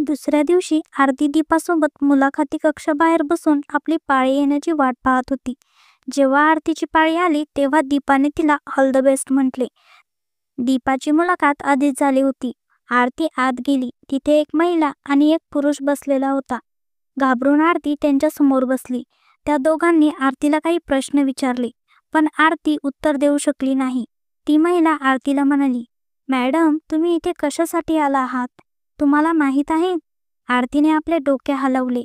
दुसऱ्या दिवशी आरती दीपासोबत मुलाखती कक्षाबाहेर बसून आपली पाळी येण्याची वाट पाहत होती. जेव्हा आरतीची पाळी आली तेव्हा दीपाने तिला ऑल द बेस्ट म्हटले. दीपाची मुलाखत आधीच झाली होती. आरती आत गेली. तिथे एक महिला आणि एक पुरुष बसलेला होता. घाबरून आरती त्यांच्या समोर बसली. त्या दोघांनी आरतीला काही प्रश्न विचारले, पण आरती उत्तर देऊ शकली नाही. ती महिला आरतीला म्हणाली, मॅडम, तुम्ही इथे कशासाठी आला आहात? तुम्हाला माहीत आहे? आरतीने आपले डोके हलवले.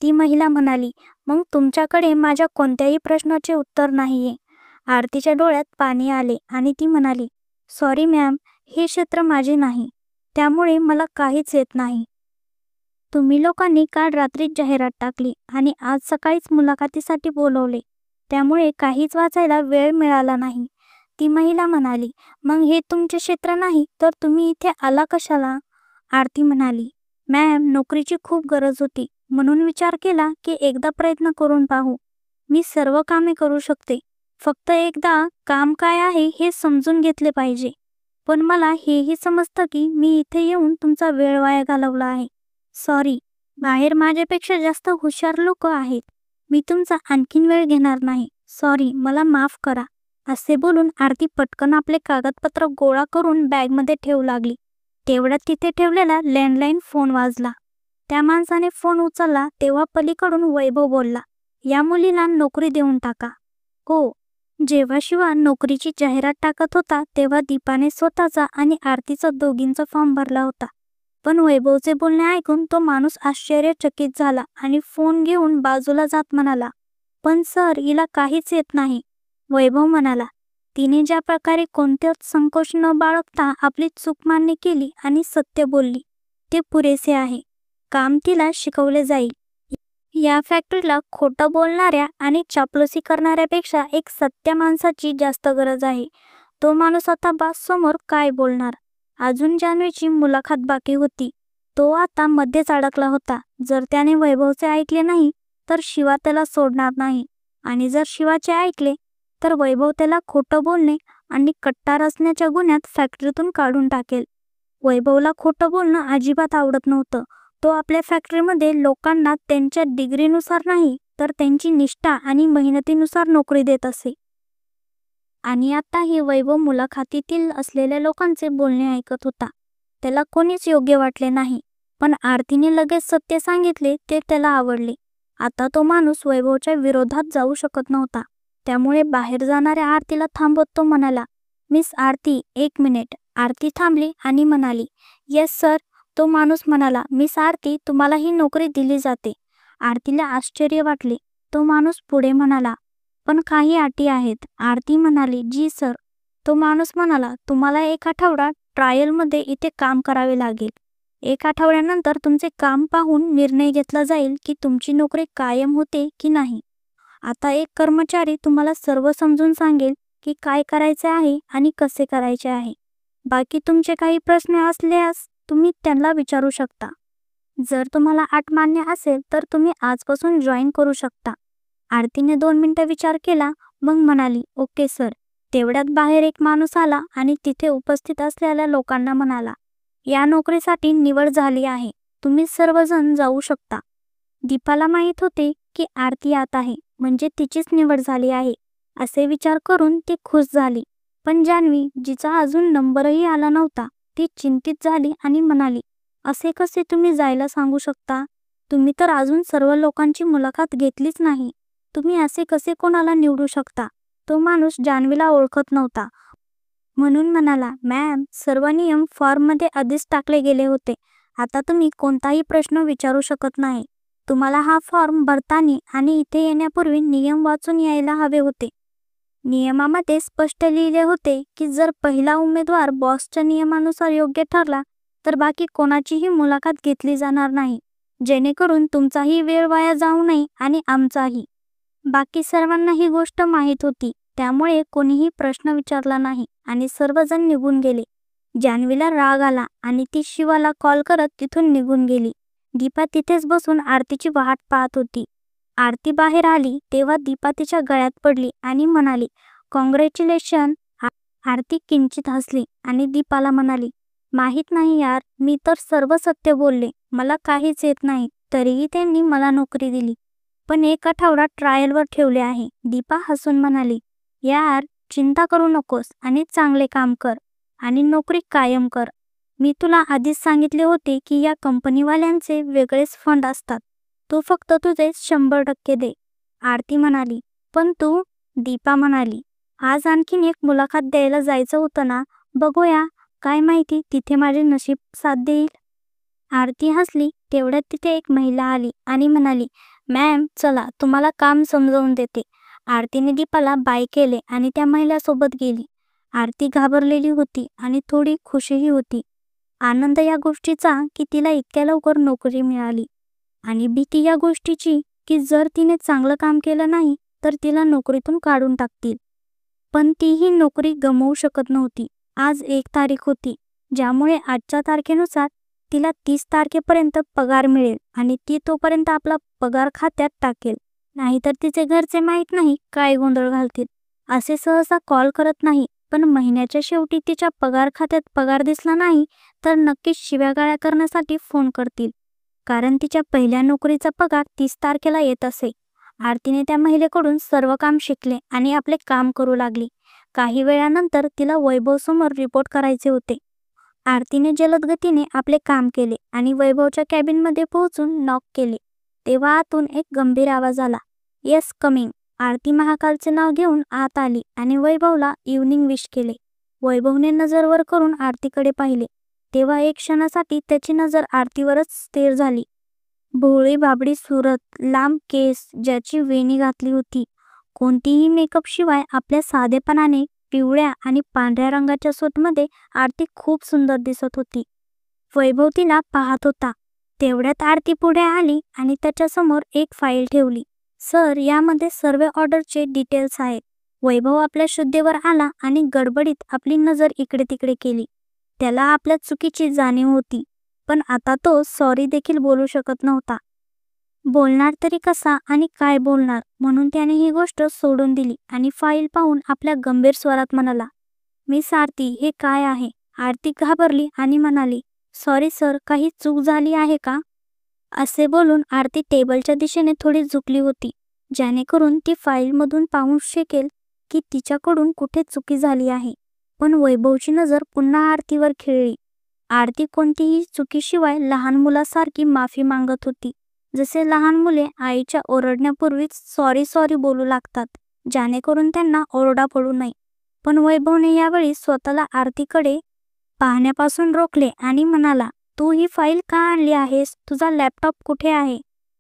ती महिला म्हणाली, मग तुमच्याकडे माझ्या कोणत्याही प्रश्नाचे उत्तर नाहीये. आरतीच्या डोळ्यात पाणी आले आणि ती म्हणाली, सॉरी मॅम, हे क्षेत्र माझे नाही, त्यामुळे मला काहीच येत नाही. तुम्ही लोकांनी काल रात्रीच जाहिरात टाकली आणि आज सकाळीच मुलाखतीसाठी बोलवले, त्यामुळे काहीच वाचायला वेळ मिळाला नाही. ती महिला म्हणाली, मग हे तुमचे क्षेत्र नाही तर तुम्ही इथे आला कशाला? आरती म्हणाली, मॅम, नोकरीची खूप गरज होती, म्हणून विचार केला की एकदा प्रयत्न करून पाहू. मी सर्व कामे करू शकते, फक्त एकदा काम काय आहे हे समजून घेतले पाहिजे. पण मला हेही समजतं की मी इथे येऊन तुमचा वेळ वाया घालवला आहे. सॉरी, बाहेर माझ्यापेक्षा जास्त हुशार लोक आहेत. मी तुमचा आणखीन वेळ घेणार नाही. सॉरी, मला माफ करा. असे बोलून आरती पटकन आपले कागदपत्र गोळा करून बॅगमध्ये ठेवू लागली. तेवढ्यात तिथे ठेवलेला लँडलाईन फोन वाजला. त्या माणसाने फोन उचलला तेव्हा पलीकडून वैभव बोलला, या मुलीला नोकरी देऊन टाका. हो. जेव्हा शिवा नोकरीची जाहिरात टाकत होता तेव्हा दीपाने स्वतःचा आणि आरतीचा दोघींचा फॉर्म भरला होता. पण वैभवचे बोलणे ऐकून तो माणूस आश्चर्यचकित झाला आणि फोन घेऊन बाजूला जात म्हणाला, पण सर, हिला काहीच येत नाही. वैभव म्हणाला, तिने ज्या प्रकारे कोणतेच संकोच न बाळगता आपली चूक मान्य केली आणि सत्य बोलली, ते पुरेसे आहे. काम तिला शिकवले जाईल. या फॅक्टरीला खोटं बोलणाऱ्या आणि चापलुसी करणाऱ्यापेक्षा एक सत्य माणसाची जास्त गरज आहे. तो माणूस आता बॉस समोर काय बोलणार? अजून जान्हवीची मुलाखत बाकी होती. तो आता मध्येच अडकला होता. जर त्याने वैभवचे ऐकले नाही तर शिवा त्याला सोडणार नाही, आणि जर शिवाचे ऐकले तर वैभव त्याला खोटं बोलणे आणि कट्टार असण्याच्या गुन्ह्यात फॅक्टरीतून काढून टाकेल. वैभवला खोटं बोलणं अजिबात आवडत नव्हतं. तो आपल्या फॅक्टरीमध्ये लोकांना त्यांच्या डिग्रीनुसार नाही तर त्यांची निष्ठा आणि मेहनतीनुसार नोकरी देत असे. आणि आताही वैभव मुलाखतीतील असलेल्या लोकांचे बोलणे ऐकत होता. त्याला कोणीच योग्य वाटले नाही, पण आरतीने लगेच सत्य सांगितले ते त्याला आवडले. आता तो माणूस वैभवच्या विरोधात जाऊ शकत नव्हता. त्यामुळे बाहेर जाणाऱ्या आरतीला थांबवत तो म्हणाला, मिस आरती, 1 मिनिट. आरती थांबली आणि म्हणाली, येस सर. तो माणूस म्हणाला, मिस आरती, तुम्हाला ही नोकरी दिली जाते. आरतीला आश्चर्य वाटले. तो माणूस पुढे म्हणाला, पण काही अटी आहेत. आरती म्हणाली, जी सर. तो माणूस म्हणाला, तुम्हाला 1 आठवडा ट्रायलमध्ये इथे काम करावे लागेल. 1 आठवड्यानंतर तुमचे काम पाहून निर्णय घेतला जाईल की तुमची नोकरी कायम होते की नाही. आता एक कर्मचारी तुम्हाला सर्व समजून सांगेल की काय करायचे आहे आणि कसे करायचे आहे. बाकी तुमचे काही प्रश्न असल्यास तुम्ही त्यांना विचारू शकता. जर तुम्हाला अट मान्य असेल तर तुम्ही आजपासून जॉईन करू शकता. आरतीने 2 मिनिटं विचार केला, मग म्हणाली, ओके सर. तेवढ्यात बाहेर एक माणूस आला आणि तिथे उपस्थित असलेल्या लोकांना म्हणाला, या नोकरीसाठी निवड झाली आहे. तुम्ही सर्वजण जाऊ शकता. दीपाला माहीत होते की आरती आत आहे, म्हणजे तिचीच निवड झाली आहे. असे विचार करून ती खुश झाली. पण जान्हवी, जिचा अजून नंबरही आला नव्हता, ती चिंतित झाली आणि म्हणाली, असे कसे तुम्ही जायला सांगू शकता? तुम्ही तर अजून सर्व लोकांची मुलाखत घेतलीच नाही. तुम्ही असे कसे कोणाला निवडू शकता? तो माणूस जान्हवीला ओळखत नव्हता, म्हणून म्हणाला, मॅम, सर्व नियम फॉर्ममध्ये आधीच टाकले गेले होते. आता तुम्ही कोणताही प्रश्न विचारू शकत नाही. तुम्हाला हा फॉर्म भरताना आणि इथे येण्यापूर्वी नियम वाचून यायला हवे होते. नियमामध्ये स्पष्ट लिहिले होते की जर पहिला उमेदवार बॉसच्या नियमानुसार योग्य ठरला तर बाकी कोणाचीही मुलाखत घेतली जाणार नाही, जेणेकरून तुमचाही वेळ वाया जाऊ नये आणि आमचाही. बाकी सर्वांना ही गोष्ट माहीत होती, त्यामुळे कोणीही प्रश्न विचारला नाही आणि सर्वजण निघून गेले. जान्हवीला राग आला आणि ती शिवाला कॉल करत तिथून निघून गेली. दीपा तिथेच बसून आरतीची वाट पाहत होती. आरती बाहेर आली तेव्हा दीपा तिच्या गळ्यात पडली आणि म्हणाली, कॉंग्रॅच्युलेशन. आरती किंचित हसली आणि दीपाला म्हणाली, माहीत नाही यार, मी तर सर्व सत्य बोलले. मला काहीच येत नाही. तरीही त्यांनी मला नोकरी दिली. पण 1 आठवडा ट्रायलवर ठेवले आहे. दीपा हसून म्हणाली, यार चिंता करू नकोस आणि चांगले काम कर आणि नोकरी कायम कर. मी तुला आधीच सांगितले होते की या कंपनीवाल्यांचे वेगळेच फंड असतात. तू फक्त तुझे 100% दे. आरती म्हणाली, पण तू? दीपा म्हणाली, आज आणखीन एक मुलाखत द्यायला जायचं होतं ना, बघूया, काय माहिती तिथे माझे नशीब साथ देईल. आरती हसली. तेवढ्यात तिथे एक महिला आली आणि म्हणाली, मॅम चला तुम्हाला काम समजावून देते. आरतीने दीपाला बाय केले आणि त्या महिलासोबत गेली. आरती घाबरलेली होती आणि थोडी खुशीही होती. आनंद या गोष्टीचा की तिला इतक्या लवकर नोकरी मिळाली, आणि भीती या गोष्टीची की जर तिने चांगलं काम केलं नाही तर तिला नोकरीतून काढून टाकतील. पण ती ही नोकरी गमावू शकत नव्हती. आज 1 तारीख होती, ज्यामुळे आजच्या तारखेनुसार तिला 30 तारखेपर्यंत पगार मिळेल आणि ती तोपर्यंत आपला पगार खात्यात टाकेल. नाहीतर तिचे घरचे माहीत नाही काय गोंधळ घालतील. असे सहसा कॉल करत नाही, पण महिन्याच्या शेवटी तिच्या पगार खात्यात पगार दिसला नाही तर नक्कीच शिव्यागाळ्या करण्यासाठी फोन करतील. कारण तिच्या पहिल्या नोकरीचा पगार 30 तारखेला येत असे. आरतीने त्या महिलेकडून सर्व काम शिकले आणि आपले काम करू लागली. काही वेळानंतर तिला वैभवसमोर रिपोर्ट करायचे होते. आरतीने जलद गतीने आपले काम केले आणि वैभवच्या कॅबिनमध्ये पोहोचून नॉक केले. तेव्हा आतून एक गंभीर आवाज आला, येस कमिंग. आरती महाकालचे नाव घेऊन आत आली आणि वैभवला इव्हनिंग विश केले. वैभवने नजर वर करून आरतीकडे पाहिले. तेव्हा एक क्षणासाठी त्याची नजर आरतीवरच स्थिर झाली. भोळी बाबडी सुरत, लांब केस, ज्याची वेणी घातली होती. कोणतीही मेकअप शिवाय आपल्या साधेपणाने पिवळ्या आणि पांढऱ्या रंगाच्या सूटमध्ये आरती खूप सुंदर दिसत होती. वैभव तिला पाहत होता. तेवढ्यात आरती पुढे आली आणि त्याच्यासमोर एक फाईल ठेवली. सर, यामध्ये सर्व ऑर्डरचे डिटेल्स आहेत. वैभव आपल्या शुद्धीवर आला आणि गडबडीत आपली नजर इकडे तिकडे केली. त्याला आपल्या चुकीची जाणीव होती, पण आता तो सॉरी देखील बोलू शकत नव्हता. बोलणार तरी कसा आणि काय बोलणार, म्हणून त्याने ही गोष्ट सोडून दिली आणि फाईल पाहून आपल्या गंभीर स्वरात म्हणाला, मिस आरती, हे काय आहे? आरती घाबरली आणि म्हणाली, सॉरी सर, काही चूक झाली आहे का? असे बोलून आरती टेबलच्या दिशेने थोडी झुकली होती, जेणेकरून ती फाईलमधून पाहू शकेल की तिच्याकडून कुठे चुकी झाली आहे. पण वैभवची नजर पुन्हा आरतीवर खिळली. आरती कोणतीही चुकीशिवाय लहान मुलासारखी माफी मागत होती, जसे लहान मुले आईच्या ओरडण्यापूर्वीच सॉरी सॉरी बोलू लागतात, जेणेकरून त्यांना ओरडा पडू नये. पण वैभवने यावेळी स्वतःला आरतीकडे पाहण्यापासून रोखले आणि म्हणाला, तू ही फाईल का आणली आहेस? तुझा लॅपटॉप कुठे आहे?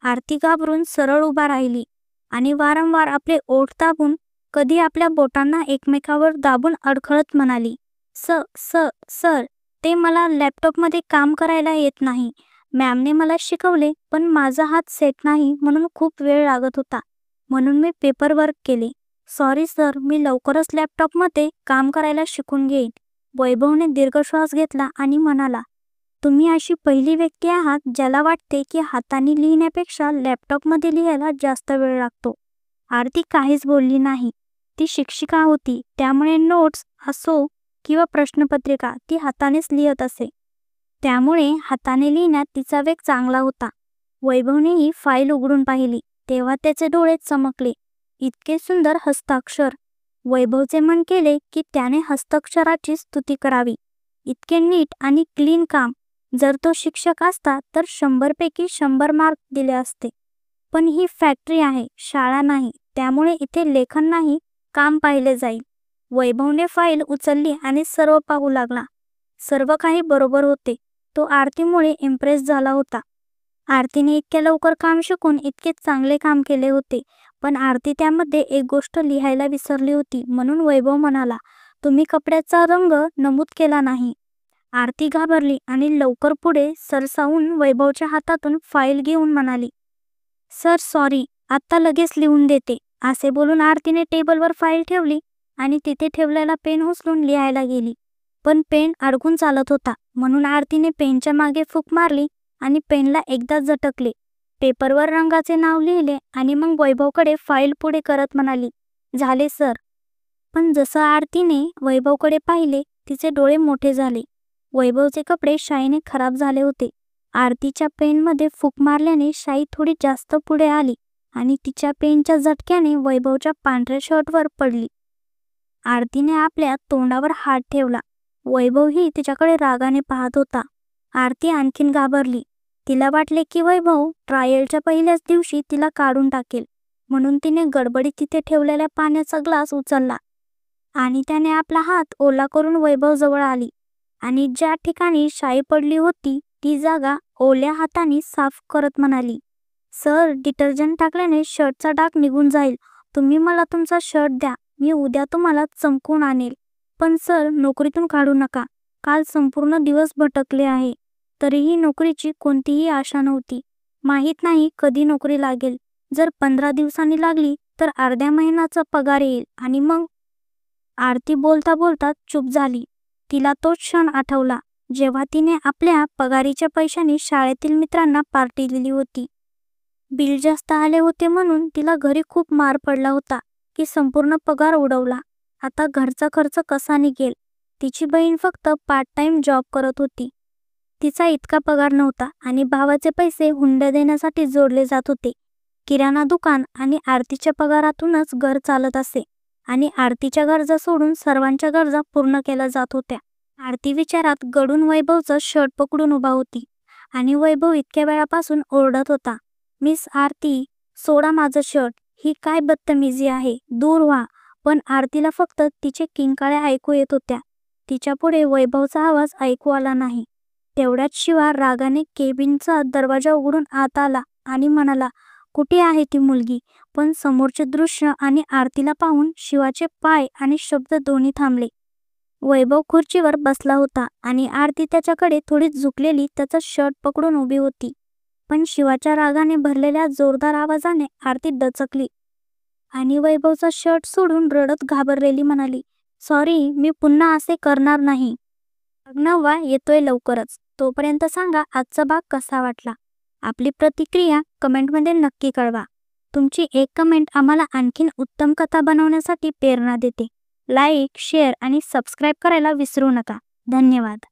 आरती घाबरून सरळ उभा राहिली आणि वारंवार आपले ओठ दाबून, कधी आपल्या बोटांना एकमेकावर दाबून अडखळत म्हणाली, सर, ते मला लॅपटॉपमध्ये काम करायला येत नाही. मॅमने मला शिकवले, पण माझा हात सेट नाही म्हणून खूप वेळ लागत होता, म्हणून मी पेपरवर्क केले. सॉरी सर, मी लवकरच लॅपटॉपमध्ये काम करायला शिकून घेईन. वैभवने दीर्घ श्वास घेतला आणि म्हणाला, तुम्ही अशी पहिली व्यक्ती आहात ज्याला वाटते की हाताने लिहिण्यापेक्षा लॅपटॉपमध्ये लिहायला जास्त वेळ लागतो. आरती काहीच बोलली नाही. ती शिक्षिका होती, त्यामुळे नोट्स असो किंवा प्रश्नपत्रिका ती हातानेच लिहत असे. त्यामुळे हाताने लिहिण्यात तिचा वेग चांगला होता. वैभवने ही फाईल उघडून पाहिली. तेव्हा त्याचे डोळे चमकले. इतके सुंदर हस्ताक्षर. वैभवचे मन केले की त्याने हस्ताक्षराची स्तुती करावी. इतके नीट आणि क्लीन काम. जर तो शिक्षक असता तर 100 पैकी 100 मार्क दिले असते. पण ही फॅक्टरी आहे, शाळा नाही, त्यामुळे इथे लेखन नाही, काम पाहिले जाईल. वैभवने फाईल उचलली आणि सर्व पाहू लागला. सर्व काही बरोबर होते. तो आरतीमुळे इम्प्रेस झाला होता. आरतीने इतक्या लवकर काम शिकून इतके चांगले काम केले होते, पण आरती त्यामध्ये एक गोष्ट लिहायला विसरली होती. म्हणून वैभव म्हणाला, तुम्ही कपड्याचा रंग नमूद केला नाही. आरती घाबरली आणि लवकर पुढे सरसावून वैभवच्या हातातून फाईल घेऊन म्हणाली, सर सॉरी, आत्ता लगेच लिहून देते. असे बोलून आरतीने टेबलवर फाईल ठेवली आणि तिथे ठेवलेला पेन उचलून लिहायला गेली. पण पेन अडकून चालत होता, म्हणून आरतीने पेनच्या मागे फूक मारली आणि पेनला एकदा झटकले. पेपरवर रंगाचे नाव लिहिले आणि मग वैभवकडे फाईल पुढे करत म्हणाली, झाले सर. पण जसं आरतीने वैभवकडे पाहिले, तिचे डोळे मोठे झाले. वैभवचे कपडे शाईने खराब झाले होते. आरतीच्या पेनमध्ये फूक मारल्याने शाई थोडी जास्त पुढे आली आणि तिच्या पेनच्या झटक्याने वैभवच्या पांढऱ्या शर्टवर पडली. आरतीने आपल्या तोंडावर हात ठेवला. वैभवही तिच्याकडे रागाने पाहत होता. आरती आणखीन घाबरली. तिला वाटले की वैभव ट्रायलच्या पहिल्याच दिवशी तिला काढून टाकेल, म्हणून तिने गडबडीत तिथे ठेवलेल्या पाण्याचा ग्लास उचलला आणि त्याने आपला हात ओला करून वैभव जवळ आली आणि ज्या ठिकाणी शाई पडली होती ती जागा ओल्या हाताने साफ करत म्हणाली, सर, डिटर्जंट टाकल्याने शर्टचा डाग निघून जाईल. तुम्ही मला तुमचा शर्ट द्या, मी उद्या तुम्हाला चमकून आणेल. पण सर, नोकरीतून काढू नका. काल संपूर्ण दिवस भटकले आहे. तरीही नोकरीची कोणतीही आशा नव्हती. माहीत नाही कधी नोकरी लागेल. जर 15 दिवसांनी लागली तर अर्ध्या महिन्याचा पगार येईल आणि मग. आरती बोलता बोलता चूप झाली. तिला तो क्षण आठवला जेव्हा तिने आपल्या पगारीच्या पैशाने शाळेतील मित्रांना पार्टी दिली होती. बिल जास्त आले होते म्हणून तिला घरी खूप मार पडला होता की संपूर्ण पगार उडवला. आता घरचा खर्च कसा निघेल? तिची बहीण फक्त पार्ट टाइम जॉब करत होती. तिचा इतका पगार नव्हता आणि भावाचे पैसे हुंडा देण्यासाठी जोडले जात होते. किराणा दुकान आणि आरतीच्या पगारातूनच घर चालत असे आणि आरतीच्या गरजा सोडून सर्वांच्या गरजा पूर्ण केल्या जात होत्या. आरती विचारात गडून वैभवचं शर्ट पकडून उभा होती आणि वैभव इतक्या वेळापासून ओरडत होता, मिस आरती, सोडा माझं शर्ट. ही काय बदतमीजी आहे, दूर व्हा. पण आरतीला फक्त तिचे किंकाळ्या ऐकू येत होत्या. तिच्या पुढे वैभवचा आवाज ऐकू आला नाही. तेवढ्यात शिवा रागाने केबिनचा दरवाजा उघडून आत आला आणि म्हणाला, कुठे आहे ती मुलगी? पण समोरचे दृश्य आणि आरतीला पाहून शिवाचे पाय आणि शब्द दोन्ही थांबले. वैभव खुर्चीवर बसला होता आणि आरती त्याच्याकडे थोडी झुकलेली त्याचा शर्ट पकडून उभी होती. पण शिवाच्या रागाने भरलेल्या जोरदार आवाजाने आरती दचकली आणि वैभवचा शर्ट सोडून रडत घाबरलेली म्हणाली, सॉरी, मी पुन्हा असे करणार नाही. भाग 9 येतोय लवकरच. तोपर्यंत सांगा आजचा भाग कसा वाटला. आपली प्रतिक्रिया कमेंटमध्ये नक्की कळवा. तुमची एक कमेंट आम्हाला आणखीन उत्तम कथा बनवण्यासाठी प्रेरणा देते. लाईक, शेअर आणि सबस्क्राईब करायला विसरू नका. धन्यवाद.